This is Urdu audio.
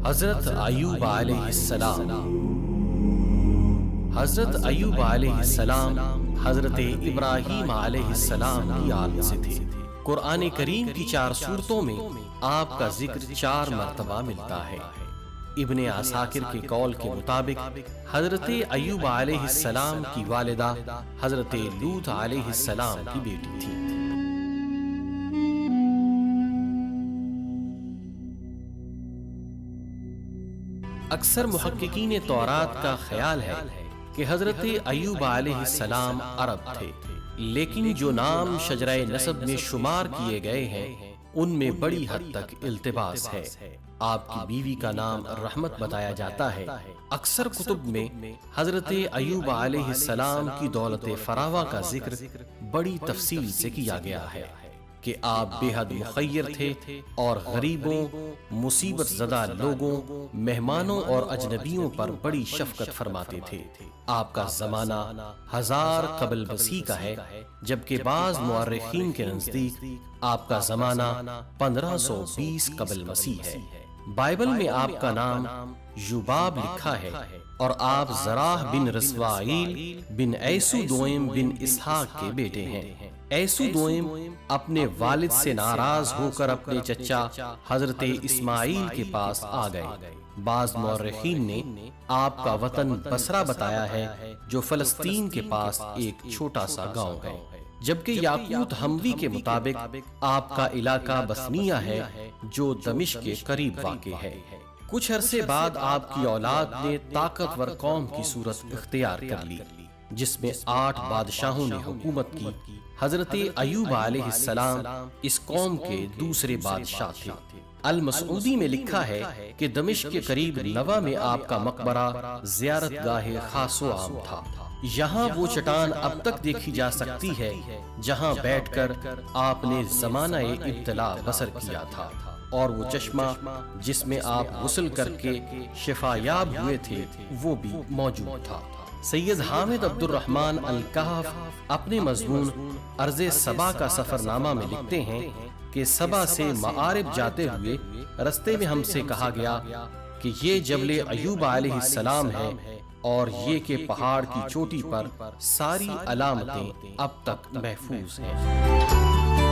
حضرت ایوب علیہ السلام۔ حضرت ایوب علیہ السلام حضرت ابراہیم علیہ السلام کی آل سے تھے۔ قرآن کریم کی 4 سورتوں میں آپ کا ذکر 4 مرتبہ ملتا ہے۔ ابن عساکر کے قول کے مطابق حضرت ایوب علیہ السلام کی والدہ حضرت لوط علیہ السلام کی بیٹی تھی۔ اکثر محققین تورات کا خیال ہے کہ حضرت ایوب علیہ السلام عرب تھے، لیکن جو نام شجرہ نسب میں شمار کیے گئے ہیں ان میں بڑی حد تک التباس ہے۔ آپ کی بیوی کا نام رحمت بتایا جاتا ہے۔ اکثر کتب میں حضرت ایوب علیہ السلام کی دولت فراوہ کا ذکر بڑی تفصیل سے کیا گیا ہے کہ آپ بے حد مخیر تھے اور غریبوں، مصیبت زدہ لوگوں، مہمانوں اور اجنبیوں پر بڑی شفقت فرماتے تھے۔ آپ کا زمانہ 1000 قبل مسیح کا ہے، جبکہ بعض مورخین کے نزدیک آپ کا زمانہ 1520 قبل مسیح ہے۔ بائبل میں آپ کا نام یوباب لکھا ہے اور آپ زراح بن رسوائیل بن ایسو دوئم بن اسحاق کے بیٹے ہیں۔ ایسو دوئم اپنے والد سے ناراض ہو کر اپنے چچا حضرت اسماعیل کے پاس آ گئے۔ بعض مورخین نے آپ کا وطن بصرہ بتایا ہے جو فلسطین کے پاس ایک چھوٹا سا گاؤں ہے، جبکہ یاقوت حموی کے مطابق آپ کا علاقہ بسنیہ ہے جو دمشق کے قریب واقع ہے۔ کچھ عرصے بعد آپ کی اولاد نے طاقتور قوم کی صورت اختیار کر لی، جس میں 8 بادشاہوں نے حکومت کی۔ حضرت ایوب علیہ السلام اس قوم کے دوسرے بادشاہ تھے۔ المسعودی میں لکھا ہے کہ دمشق کے قریب نوا میں آپ کا مقبرہ زیارت گاہ خاص و عام تھا۔ یہاں وہ چٹان اب تک دیکھی جا سکتی ہے جہاں بیٹھ کر آپ نے زمانہ ابتلا بسر کیا تھا، اور وہ چشمہ جس میں آپ غسل کر کے شفا یاب ہوئے تھے وہ بھی موجود تھا۔ سید حامد عبد الرحمن الکہف اپنے مضمون ارض سبا کا سفر نامہ میں لکھتے ہیں کہ سبا سے معارب جاتے ہوئے رستے میں ہم سے کہا گیا کہ یہ جبل ایوب علیہ السلام ہے، اور یہ کہ پہاڑ کی چوٹی پر ساری علامتیں اب تک محفوظ ہیں۔